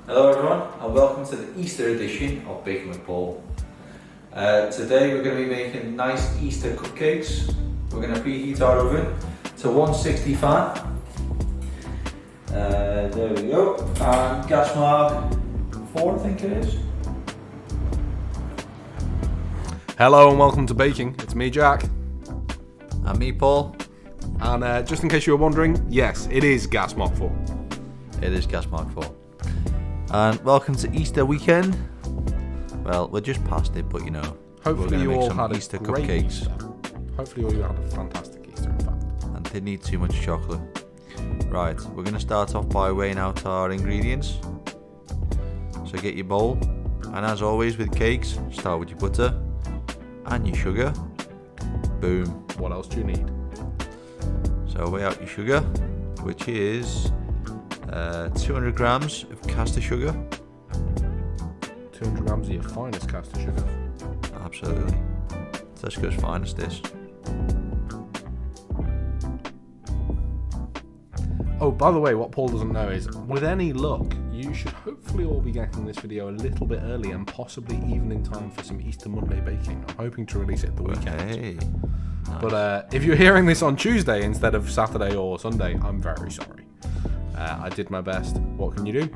Hello everyone and welcome to the Easter edition of Baking with Paul. Today we're going to be making nice Easter cupcakes. We're going to preheat our oven to 160 fan. There we go. And gas mark 4 I think it is. Hello and welcome to Baking. It's me, Jack. And me, Paul. And just in case you were wondering, yes, it is gas mark 4. It is gas mark 4. And welcome to Easter weekend. Well, we're just past it, but you know, Hopefully you all had Easter a great cupcakes. Easter. Hopefully you all had a fantastic Easter, in fact. And they need too much chocolate. Right, we're going to start off by weighing out our ingredients. So get your bowl, and as always with cakes, start with your butter and your sugar. Boom. What else do you need? So weigh out your sugar, which is 200 grams of caster sugar. 200 grams of your finest caster sugar. Absolutely. Tesco's finest this. Oh, by the way, what Paul doesn't know is, with any luck, you should hopefully all be getting this video a little bit early and possibly even in time for some Easter Monday baking. I'm hoping to release it the weekend. Hey. Nice. But if you're hearing this on Tuesday instead of Saturday or Sunday, I'm very sorry. I did my best. What can you do?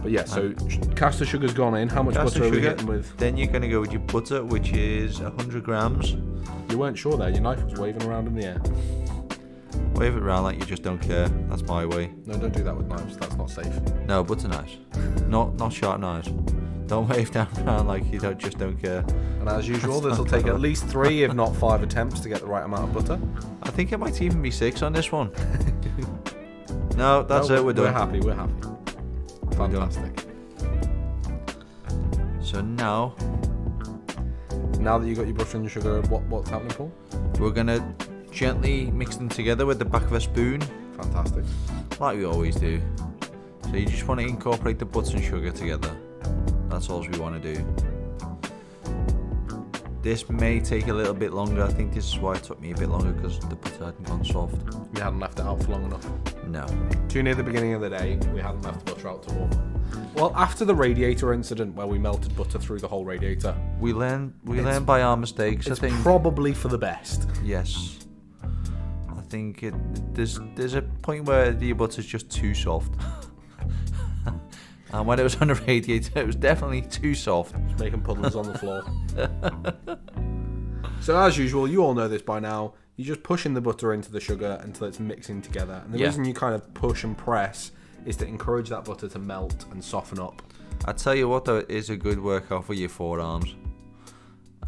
But yeah, so caster sugar's gone in. How much butter are we hitting with? Then you're going to go with your butter, which is 100 grams. You weren't sure there. Your knife was waving around in the air. Wave it around like you just don't care. That's my way. No, don't do that with knives. That's not safe. No, butter knives. Not sharp knives. Don't wave down around like you just don't care. And as usual, this will take at least 3, if not 5 attempts to get the right amount of butter. I think it might even be 6 on this one. No, that's it. We're done. We're happy. Fantastic. So now that you got your butter and your sugar, what's happening, Paul? we're gonna gently mix them together with the back of a spoon, Fantastic. like we always do. So you just want to incorporate the butter and sugar together. That's all we want to do. This may take a little bit longer. I think this is why it took me a bit longer, because the butter hadn't gone soft. We hadn't left it out for long enough. No. Too near the beginning of the day, we hadn't left the butter out to warm up. Well, after the radiator incident where we melted butter through the whole radiator, We learn by our mistakes. it's I think. probably for the best. Yes. I think there's a point where the butter's just too soft. And when it was on the radiator, it was definitely too soft. It's making puddles on the floor. So as usual, you all know this by now, you're just pushing the butter into the sugar until it's mixing together. And the reason you kind of push and press is to encourage that butter to melt and soften up. I tell you what, though, it is a good workout for your forearms.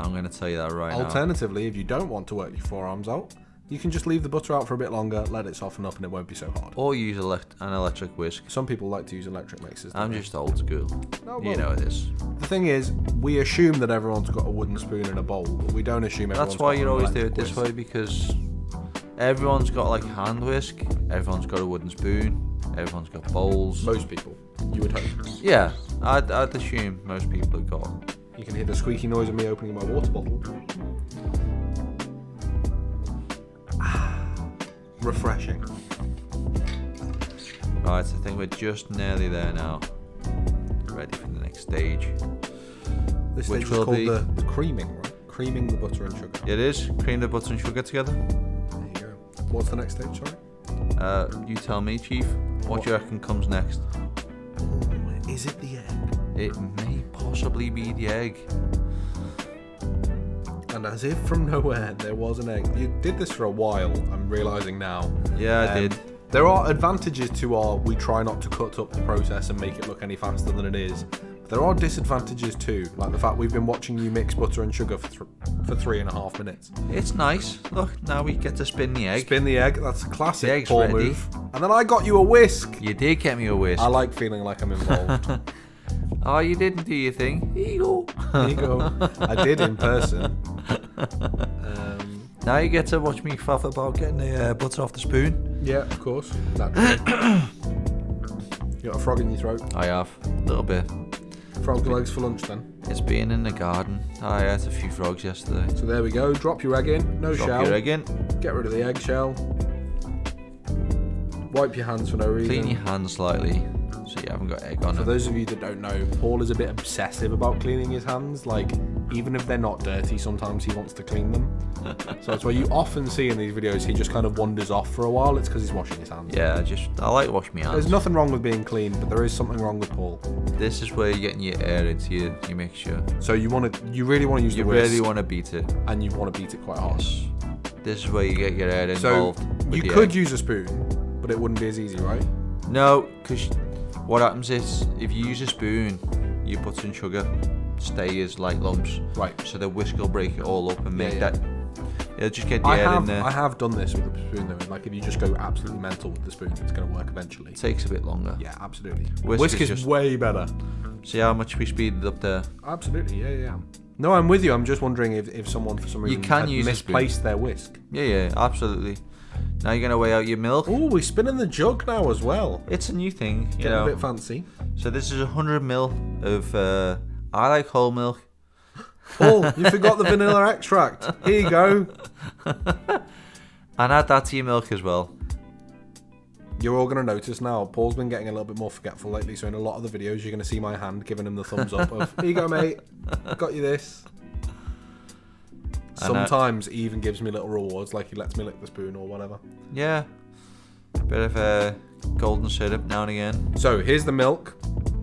I'm going to tell you that right now. Alternatively, if you don't want to work your forearms out, you can just leave the butter out for a bit longer, let it soften up, and it won't be so hard. Or use an electric whisk. Some people like to use electric mixers. I'm just old school. No, You know this. The thing is, we assume that everyone's got a wooden spoon in a bowl, but we don't assume everyone's That's why got you an always do electric it this whisk. way, because everyone's got like hand whisk, everyone's got a wooden spoon, everyone's got bowls. Most people, you would hope. Yeah, I'd assume most people have got. You can hear the squeaky noise of me opening my water bottle. Refreshing. Right, I think we're just nearly there now. Ready for the next stage. This Which stage will is called be- the creaming, right? Creaming the butter and sugar. It is. Cream the butter and sugar together. There you go. What's the next stage, sorry? You tell me, Chief. What do you reckon comes next? Oh, is it the egg? It may possibly be the egg. And as if from nowhere, there was an egg. You did this for a while, I'm realising now. Yeah, I did. There are advantages to our we try not to cut up the process and make it look any faster than it is. But there are disadvantages too, like the fact we've been watching you mix butter and sugar for 3.5 minutes. It's nice. Look, now we get to spin the egg. Spin the egg, that's a classic The egg's Paul ready. move. And then I got you a whisk. You did get me a whisk. I like feeling like I'm involved. Oh, you didn't do your thing. Here you go. There you go. I did in person. Now you get to watch me faff about getting the butter off the spoon. Yeah, of course. Naturally. You got a frog in your throat. I have. A little bit. Frog legs for lunch then. It's been in the garden. I ate a few frogs yesterday. So there we go. Drop your egg in. No Drop shell. your egg in. Get rid of the eggshell. Wipe your hands for no reason. Clean your hands slightly so you haven't got egg on For them. those of you that don't know, Paul is a bit obsessive about cleaning his hands. Like, even if they're not dirty, sometimes he wants to clean them. So that's why you often see in these videos he just kind of wanders off for a while. It's because he's washing his hands. Yeah, I like washing my hands. There's nothing wrong with being clean, but there is something wrong with Paul. This is where you're getting your air into your mixture. So you really want to use You the whisk, really want to beat it. and you want to beat it quite hard. Yes. This is where you get your air So involved. with you the could egg. use a spoon, but it wouldn't be as easy, right? No, because what happens is if you use a spoon, your butter and sugar stay as like lumps. Right. So the whisk will break it all up and make yeah. that. It'll just get the air in there. I have done this with a spoon though. Like, if you just go absolutely mental with the spoon, it's going to work eventually. It takes a bit longer. Yeah, absolutely. Whisk Whisk is is just- way better. See how much we speeded up there? Absolutely, yeah. No, I'm with you. I'm just wondering if someone for some reason can had use a spoon. misplaced their whisk. Yeah, absolutely. Now you're gonna weigh out your milk. Oh, we're spinning the jug now as well. It's a new thing, you Getting know. a bit fancy. So this is 100 ml of. I like whole milk. Paul, you forgot the vanilla extract. Here you go. And add that to your milk as well. You're all going to notice now, Paul's been getting a little bit more forgetful lately, so in a lot of the videos you're going to see my hand giving him the thumbs up of, here you go, mate, got you this. Sometimes he even gives me little rewards, like he lets me lick the spoon or whatever. Yeah. Bit of golden syrup now and again. So here's the milk,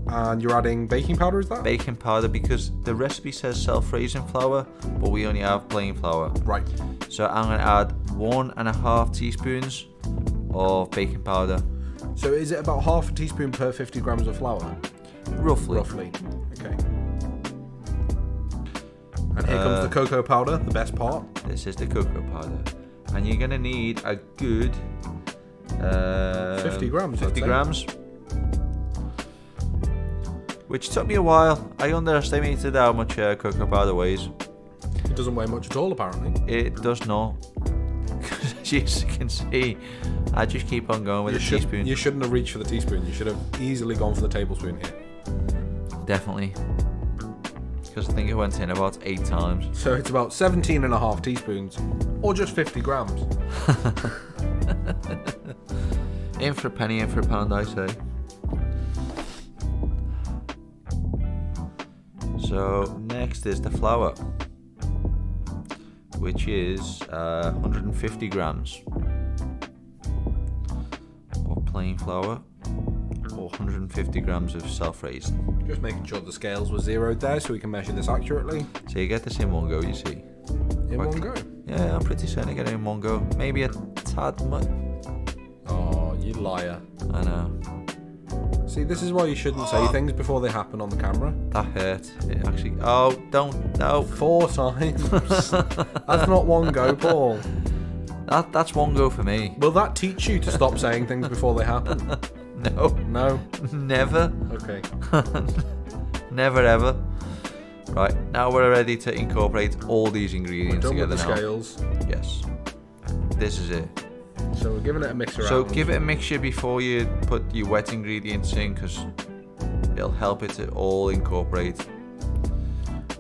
and you're adding baking powder, is that? Baking powder, because the recipe says self-raising flour, but we only have plain flour. Right. So I'm going to add 1.5 teaspoons of baking powder. So is it about half a teaspoon per 50 grams of flour? Roughly. Okay. And here comes the cocoa powder, the best part. This is the cocoa powder. And you're going to need a good 50 grams, 50 I'd say. grams. Which took me a while. I underestimated how much cocoa powder weighs. It doesn't weigh much at all, apparently. It does not. As you can see, I just keep on going with the teaspoon. You shouldn't have reached for the teaspoon. You should have easily gone for the tablespoon here. Definitely. Because I think it went in about 8 times. So it's about 17.5 teaspoons, or just 50 grams. In for a penny, in for a pound, I say. So next is the flour, which is 150 grams of plain flour, or 150 grams of self-raising. Just making sure the scales were zeroed there so we can measure this accurately. So you get this in one go, you see. In one go. Yeah, I'm pretty certain I get it in one go. Maybe a tad much. Oh, you liar. I know. See, this is why you shouldn't say things before they happen on the camera. That hurt. It actually. Oh, don't. No. 4 times. That's not one go, Paul. That's one go for me. Will that teach you to stop saying things before they happen? No. No? Never. Okay. Never ever. Right, now we're ready to incorporate all these ingredients Done with together the now. scales. Yes. This is it. So we're giving it a mix around. So give it a mixture before you put your wet ingredients in, because it'll help it to all incorporate.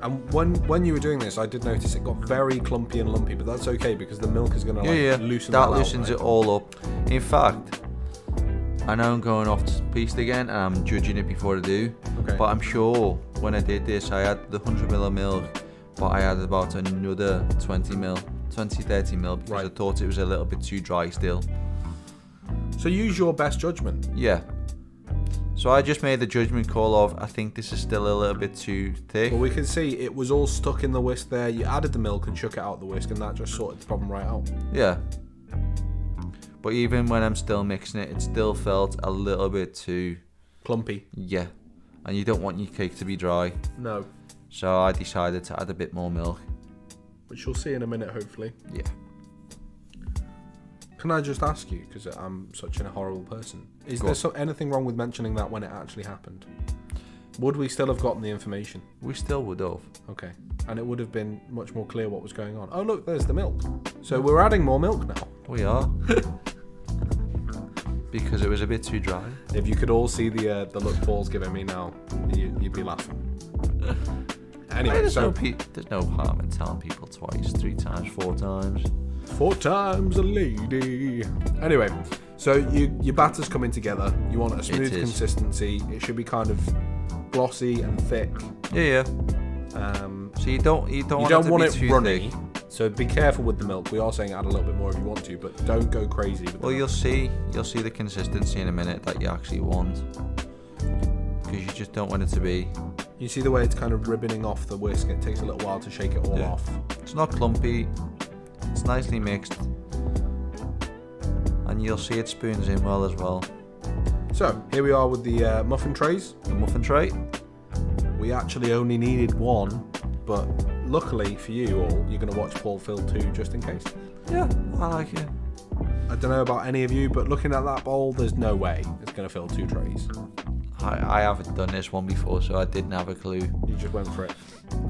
And when you were doing this, I did notice it got very clumpy and lumpy, but that's okay because the milk is going to loosen that out. That loosens it all up. In fact, I know I'm going off piste again and I'm judging it before I do. Okay. But I'm sure when I did this, I had the 100 ml of milk, but I added about another 30 ml because Right. I thought it was a little bit too dry still. So use your best judgment. Yeah. So I just made the judgment call of, I think this is still a little bit too thick. Well, we can see it was all stuck in the whisk there. You added the milk and shook it out the whisk, and that just sorted the problem right out. Yeah. But even when I'm still mixing it, it still felt a little bit too... Clumpy. Yeah. And you don't want your cake to be dry. No. So I decided to add a bit more milk. Which you'll see in a minute, hopefully. Yeah. Can I just ask you, because I'm such a horrible person, is Go there on. anything wrong with mentioning that when it actually happened? Would we still have gotten the information? We still would have. Okay. And it would have been much more clear what was going on. Oh, look, there's the milk. So we're adding more milk now. We are. Because it was a bit too dry. If you could all see the look Paul's giving me now, you'd be laughing. Anyway, There's so no harm in telling people twice, 3 times, 4 times. 4 times a lady. Anyway, so your batter's coming together. You want a smooth consistency. It should be kind of glossy and thick. Yeah. So you don't want it runny. Thick. So be careful with the milk. We are saying add a little bit more if you want to, but don't go crazy with Well, you'll see the consistency in a minute that you actually want, because you just don't want it to be. You see the way it's kind of ribboning off the whisk. It takes a little while to shake it all off. It's not clumpy. It's nicely mixed, and you'll see it spoons in well as well. So here we are with the muffin trays. The muffin tray. We actually only needed one, but luckily for you all, you're going to watch Paul fill 2 just in case. Yeah, I like it. I don't know about any of you, but looking at that bowl, there's no way it's going to fill 2 trays. I haven't done this one before, so I didn't have a clue. You just went for it.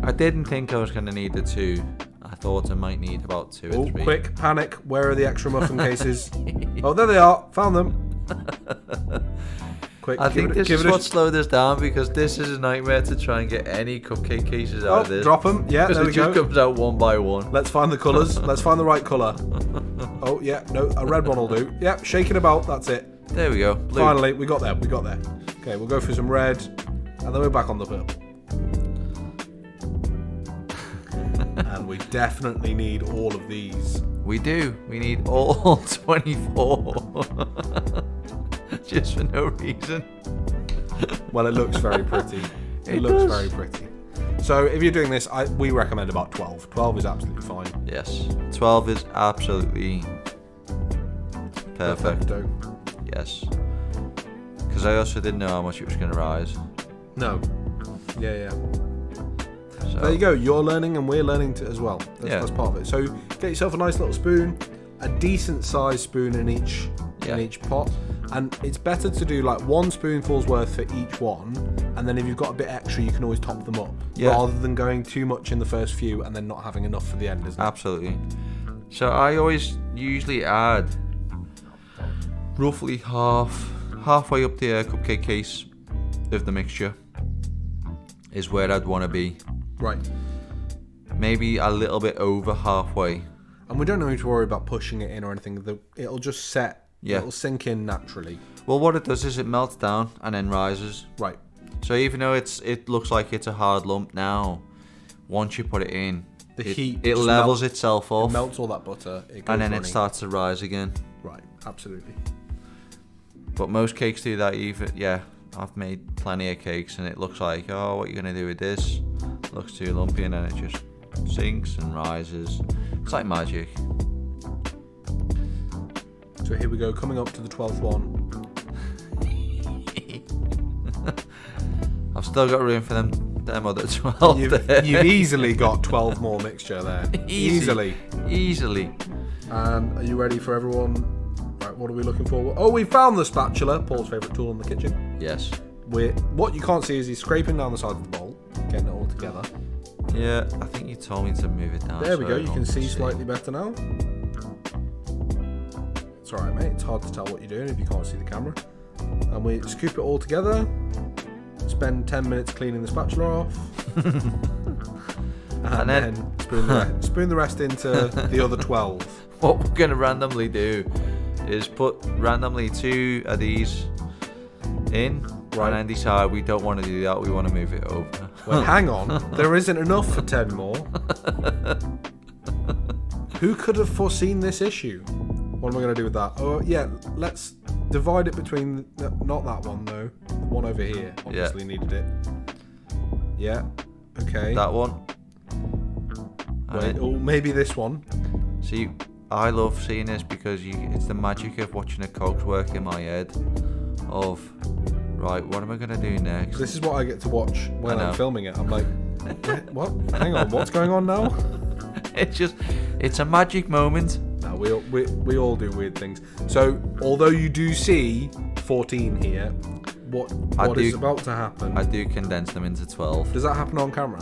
I didn't think I was going to need the 2. I thought I might need about 2 or 3. Quick, panic. Where are the extra muffin cases? Oh, there they are. Found them. Quick, I think this is what slowed us down, because this is a nightmare to try and get any cupcake cases out of this. Drop them. Yeah, there we go. It just comes out one by one. Let's find the colours. Let's find the right colour. Oh, yeah. No, a red one will do. Yeah, shake it about. That's it. There we go. Blue. Finally, we got there. Okay, we'll go for some red, and then we're back on the purple. And we definitely need all of these. We do. We need all 24. Just for no reason. Well, it looks very pretty. It looks very pretty. So if you're doing this, we recommend about 12. 12 is absolutely fine. Yes. 12 is absolutely perfect. Perfecto. Yes. Because I also didn't know how much it was going to rise. No. Yeah. So there you go. You're learning and we're learning as well. That's part of it. So get yourself a nice little spoon, a decent sized spoon in each pot. And it's better to do like 1 spoonful's worth for each one, and then if you've got a bit extra, you can always top them up, rather than going too much in the first few and then not having enough for the end, isn't it? Absolutely. So I usually add roughly halfway up the cupcake case of the mixture is where I'd want to be. Right. Maybe a little bit over halfway. And we don't need to worry about pushing it in or anything. It'll just set. Yeah. It'll sink in naturally. Well, what it does is it melts down and then rises. Right. So even though it looks like it's a hard lump now, once you put it in, it levels itself off. It melts all that butter. And then it starts to rise again. Right. Absolutely. But most cakes do that. I've made plenty of cakes and it looks like, oh, what are you going to do with this? Looks too lumpy, and then it just sinks and rises. It's like magic. So here we go, coming up to the 12th one. I've still got room for them other 12. You've easily got 12 more mixture there. Easily. And are you ready for everyone? Right, what are we looking for? Oh, we found the spatula, Paul's favourite tool in the kitchen. Yes. What you can't see is he's scraping down the side of the bowl, getting it all together. Yeah, I think you told me to move it down. There we go, you can see slightly better now. It's alright, mate, it's hard to tell what you're doing if you can't see the camera. And we scoop it all together, spend 10 minutes cleaning the spatula off, and then spoon the rest into the other 12. What we're going to randomly do is put randomly 2 of these in, and then decide we don't want to do that, we want to move it over. Well, hang on, there isn't enough for 10 more. Who could have foreseen this issue? What am I going to do with that? Oh, yeah, let's divide it between... Not that one, though. The one over here obviously needed it. Yeah, okay. That one. Wait, maybe this one. See, I love seeing this because it's the magic of watching the cogs work in my head of, right, what am I going to do next? This is what I get to watch when I'm filming it. I'm like, what? Hang on, what's going on now? It's a magic moment. No, we all do weird things. So, although you do see 14 here, what is about to happen? I do condense them into 12. Does that happen on camera?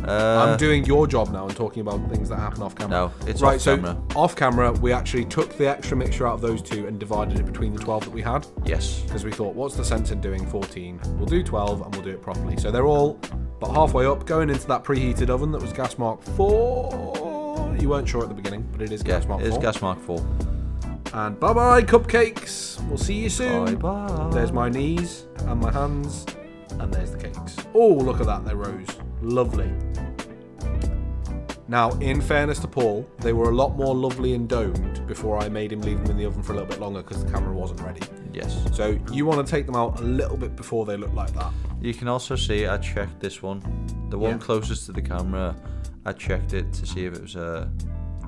I'm doing your job now and talking about things that happen off camera. No, it's off camera. So off camera, we actually took the extra mixture out of those 2 and divided it between the 12 that we had. Yes. Because we thought, what's the sense in doing 14? We'll do 12 and we'll do it properly. So they're all about halfway up, going into that preheated oven that was gas mark 4. You weren't sure at the beginning, but it is gas mark 4. It is gas mark 4. And bye-bye, cupcakes. We'll see you soon. Bye-bye. There's my knees and my hands, and there's the cakes. Oh, look at that. They rose. Lovely. Now, in fairness to Paul, they were a lot more lovely and domed before I made him leave them in the oven for a little bit longer because the camera wasn't ready. Yes. So you want to take them out a little bit before they look like that. You can also see I checked this one. The one closest to the camera, I checked it to see if it was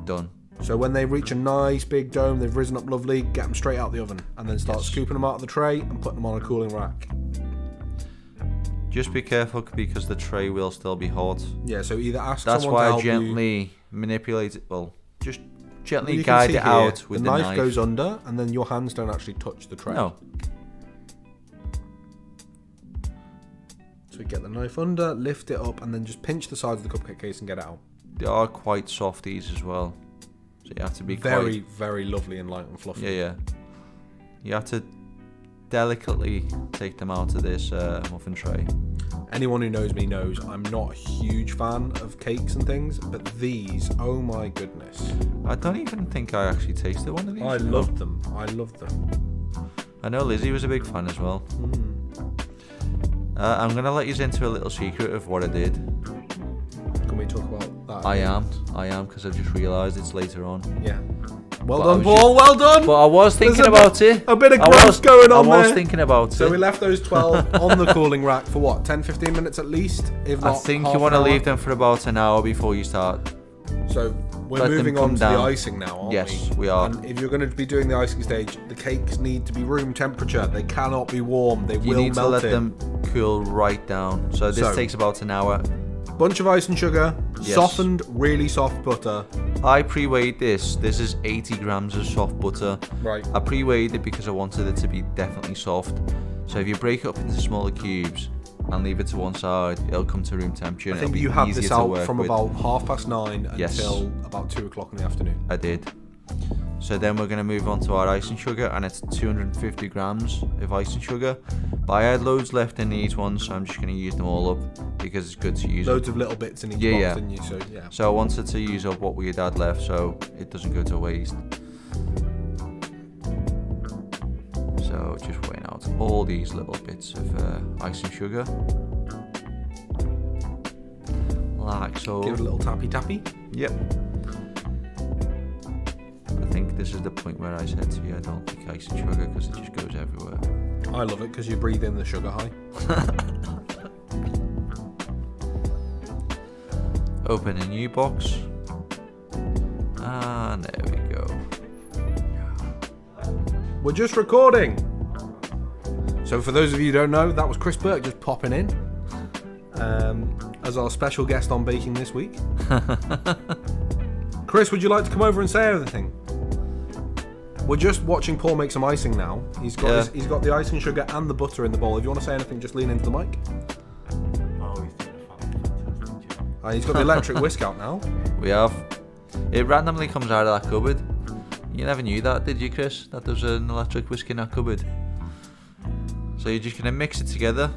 done. So when they reach a nice big dome, they've risen up lovely, get them straight out the oven and then start scooping them out of the tray and putting them on a cooling rack. Just be careful because the tray will still be hot. Yeah, so either ask That's someone to help why I gently manipulate it. Well, just gently you guide can see it here, out with the knife. The knife goes under and then your hands don't actually touch the tray. No. So we get the knife under, lift it up and then just pinch the sides of the cupcake case and get it out. They are quite softies as well. So you have to be very, very lovely and light and fluffy. Yeah. You have to delicately take them out of this muffin tray. Anyone who knows me knows I'm not a huge fan of cakes and things, but these, oh my goodness. I don't even think I actually tasted one of these. I loved them. I loved them. I know Lizzie was a big fan as well. I'm going to let you into a little secret of what I did. Can we talk about that? I am, because I've just realised it's later on. Yeah. Well done, Paul. Well done. But I was thinking about it. A bit of growth going on there. I was thinking about it. So we left those 12 on the cooling rack for what, 10-15 minutes at least? If not, I think you want to leave them for about an hour before you start. So we're moving on to the icing now, aren't we? Yes, we are. And if you're going to be doing the icing stage, the cakes need to be room temperature. They cannot be warm. They will melt in. You need to let them cool right down. So this takes about an hour. Bunch of icing sugar, softened, really soft butter. I pre-weighed this. This is 80 grams of soft butter. Right. I pre-weighed it because I wanted it to be definitely soft. So if you break it up into smaller cubes and leave it to one side, it'll come to room temperature. I think you had this out from about 9:30 until about 2 o'clock in the afternoon. I did. So then we're going to move on to our icing sugar, and it's 250 grams of icing sugar. But I had loads left in these ones, so I'm just going to use them all up because it's good to use. Loads of little bits in each box, didn't you? So yeah. So I wanted to use up what we had left, so it doesn't go to waste. So just weighing out all these little bits of icing sugar, like so. Give it a little tappy tappy. Yep. I think this is the point where I said to you I don't think icing sugar because it just goes everywhere. I love it because you breathe in the sugar high. Open a new box. And there we go. We're just recording. So for those of you who don't know, that was Chris Burke just popping in as our special guest on baking this week. Chris, would you like to come over and say everything? We're just watching Paul make some icing now. He's got he's got the icing sugar and the butter in the bowl. If you want to say anything, just lean into the mic. Oh, he's doing a fantastic job. He's got the electric whisk out now. We have. It randomly comes out of that cupboard. You never knew that, did you, Chris? That there's an electric whisk in that cupboard. So you're just going to mix it together.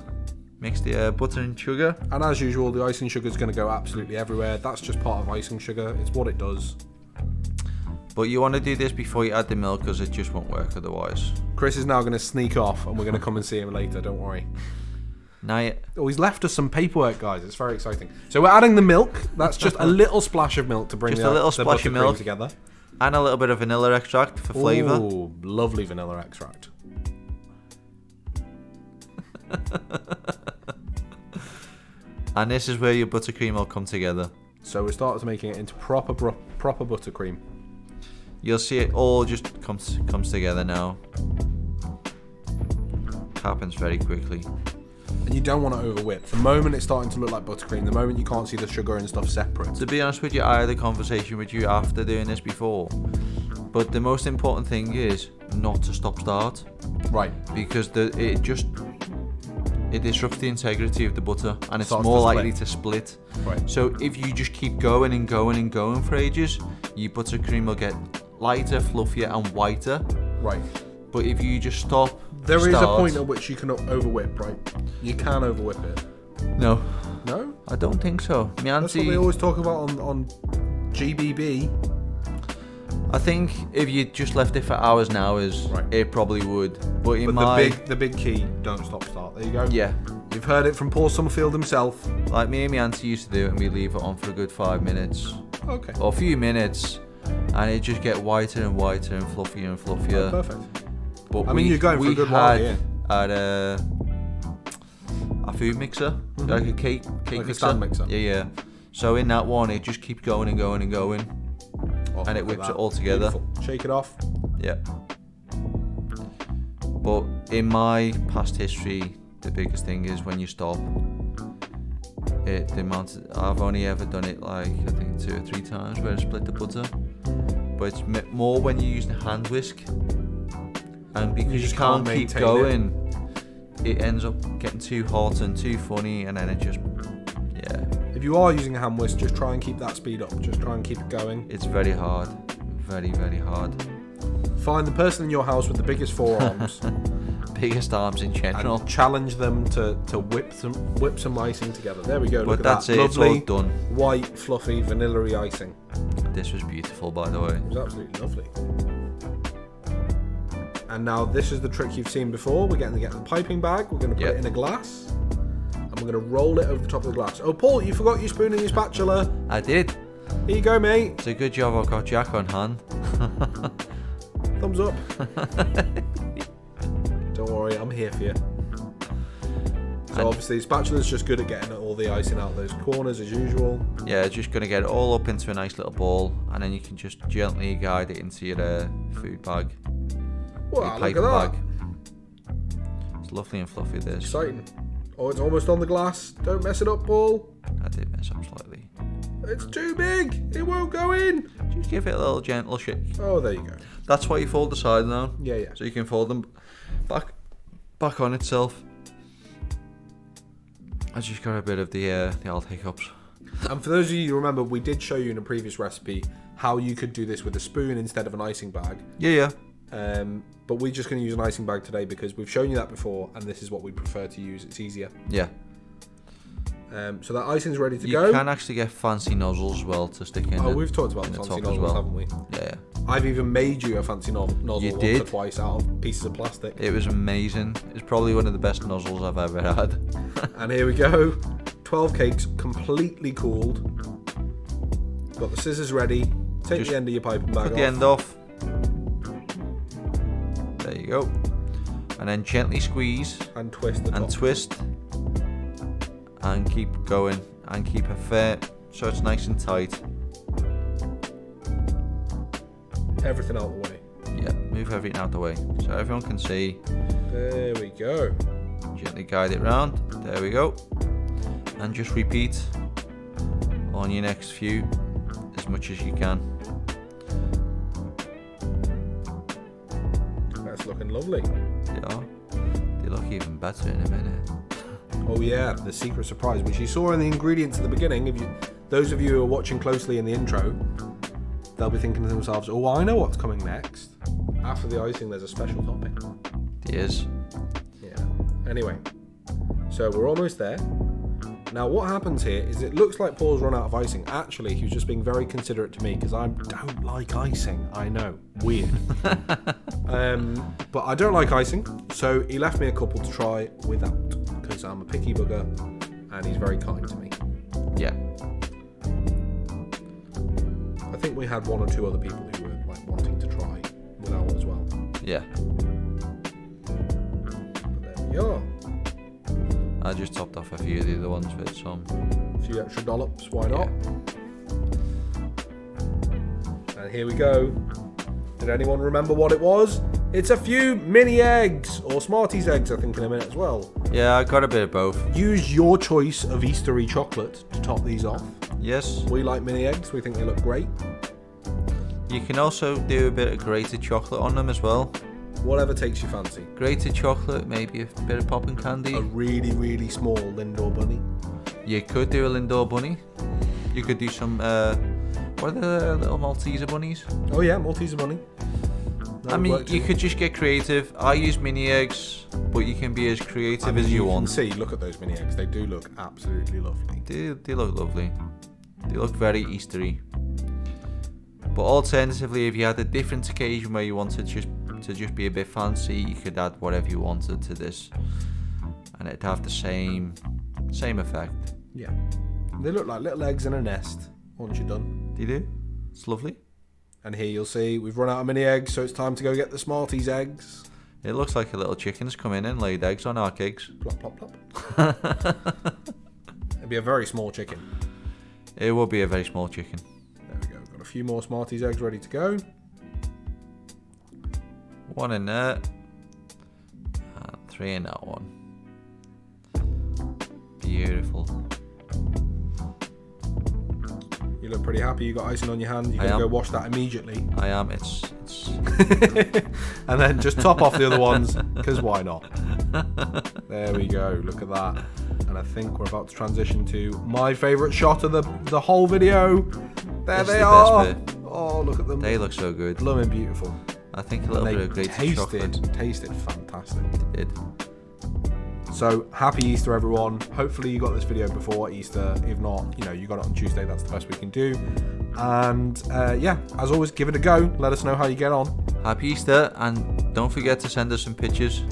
Mix the butter and sugar. And as usual, the icing sugar is going to go absolutely everywhere. That's just part of icing sugar. It's what it does. But you want to do this before you add the milk because it just won't work otherwise. Chris is now going to sneak off and we're going to come and see him later, don't worry. Now Oh, he's left us some paperwork, guys. It's very exciting. So we're adding the milk. That's just a little splash of milk to bring just a little splash of milk together. And a little bit of vanilla extract for flavour. Oh, lovely vanilla extract. And this is where your buttercream will come together. So we start making it into proper buttercream. You'll see it all just comes together now. Happens very quickly. And you don't want to over whip. The moment it's starting to look like buttercream, the moment you can't see the sugar and stuff separate. To be honest with you, I had a conversation with you after doing this before. But the most important thing is not to stop-start. Right. Because it disrupts the integrity of the butter and it's more likely to split. Right. So if you just keep going and going and going for ages, your buttercream will get lighter, fluffier and whiter. Right. But if you just stop, there is a point at which you can over whip, right? You can over whip it. No. No? I don't think so. That's what they always talk about on GBB. I think if you just left it for hours and hours, Right. it probably would. But in But my the big key, don't stop start. There you go. yeah, You've heard it from Paul Summerfield himself. like me and my auntie used to do it, and we leave it on for a good 5 minutes Okay. or a few minutes, and it just get whiter and whiter and fluffier and fluffier. Perfect. But I mean, you're going for a good while here. Had a food mixer, like a cake Like a mixer. stand mixer. Yeah. So in that one, it just keeps going and going and going. Oh, And it look at whips that. it all together. Beautiful. Shake it off. Yeah. But in my past history, the biggest thing is when you stop. I've only ever done it like I think 2 or 3 times where I split the butter. But it's more when you're using a hand whisk, and because you just can't can't keep maintain going, it ends up getting too hot and too funny, and then it just If you are using a hand whisk, just try and keep that speed up. Just try and keep it going. it's very hard, very very hard. Find the person in your house with the biggest forearms Biggest arms in general. and challenge them to whip some icing together. There we go. But Look at that's that. it. It's Lovely, all done. white, fluffy, vanilla-y icing. This was beautiful, by the way. It was absolutely lovely. And now this is the trick you've seen before. We're going to get the piping bag. We're going to put it in a glass. And we're going to roll it over the top of the glass. Oh, Paul, you forgot your spoon and your spatula. I did. Here you go, mate. It's a good job I've got Jack on hand. Thumbs up. Don't worry, I'm here for you. So obviously, spatula's just good at getting all the icing out of those corners as usual. Yeah, just going to get it all up into a nice little ball, and then you can just gently guide it into your food bag. Wow, your look paper at that. bag. It's lovely and fluffy, this. Exciting. Oh, it's almost on the glass. Don't mess it up, Paul. I did mess up slightly. It's too big. It won't go in. Just give it a little gentle shake. Oh, there you go. That's why you fold the sides now. Yeah, yeah. So you can fold them back on itself. I just got a bit of the old hiccups. And for those of you who remember, we did show you in a previous recipe how you could do this with a spoon instead of an icing bag. Yeah. But we're just going to use an icing bag today because we've shown you that before, and this is what we prefer to use. It's easier. Yeah. So that icing's ready to You go. can actually get fancy nozzles as well to stick in. Oh, we've talked about in the the fancy top as nozzles, well. haven't we? Yeah. I've even made you a fancy nozzle You once did? or twice out of pieces of plastic. It was amazing. It's probably one of the best nozzles I've ever had. And here we go. 12 cakes, completely cooled. Got the scissors ready. Take Just the end of your piping bag Put off. the end off. There you go. And then gently squeeze And twist the top. and twist. And keep going. And keep it fair so it's nice and tight. Everything out the way. Yeah, move everything out the way so everyone can see. There we go. Gently guide it round. There we go. And just repeat on your next few as much as you can. That's looking lovely. Yeah, they look even better in a minute. Oh yeah, the secret surprise, which you saw in the ingredients at the beginning. Those of you who are watching closely in the intro, they'll be thinking to themselves, "Oh, I know what's coming next." After the icing, there's a special topping. It is. Yeah. Anyway, so we're almost there. Now, what happens here is it looks like Paul's run out of icing. Actually, he was just being very considerate to me because I don't like icing. I know, weird. But I don't like icing, so he left me a couple to try without because I'm a picky bugger and he's very kind to me. Yeah. I think we had 1 or 2 other people who were like wanting to try without as well. Yeah. But there we are. I just topped off a few of the other ones with some. A few extra dollops, why not? And here we go. Did anyone remember what it was? It's a few mini eggs, or Smarties eggs, I think, in a minute as well. Yeah, I got a bit of both. Use your choice of Eastery chocolate to top these off. Yes. We like mini eggs, we think they look great. You can also do a bit of grated chocolate on them as well. Whatever takes your fancy. Grated chocolate, maybe a bit of popping candy. A really, really small Lindor bunny. You could do a Lindor bunny. You could do some, what are the little Malteser bunnies? Oh yeah, Malteser bunny. I mean, you could just get creative. I use mini eggs, but you can be as creative as you want. See, look at those mini eggs. They do look absolutely lovely. They look lovely. They look very Eastery. But alternatively, if you had a different occasion where you wanted to just be a bit fancy, you could add whatever you wanted to this, and it'd have the same effect. Yeah. They look like little eggs in a nest once you're done. Do you do? It's lovely. And here you'll see we've run out of mini eggs, so it's time to go get the Smarties eggs. It looks like a little chicken's come in and laid eggs on our cakes. Plop, plop, plop. It'd be a very small chicken. It will be a very small chicken. There we go. Got a few more Smarties eggs ready to go. One in there. And 3 in that one. Beautiful. You look pretty happy. You got icing on your hand. You're gonna go wash that immediately. I am. It's. And then just top off the other ones, because why not? There we go. Look at that. And I think we're about to transition to my favourite shot of the whole video. There they are. Oh, look at them. They look so good. Blooming beautiful. I think a little bit of grated chocolate. Tasted fantastic. It did. So happy Easter, everyone. Hopefully you got this video before Easter. If not, you got it on Tuesday. That's the best we can do. And yeah, as always, give it a go. Let us know how you get on. Happy Easter, and don't forget to send us some pictures.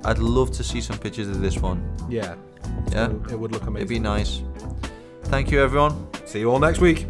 I'd love to see some pictures of this one. Yeah. Yeah. It would look amazing. It'd be nice. Thank you, everyone. See you all next week.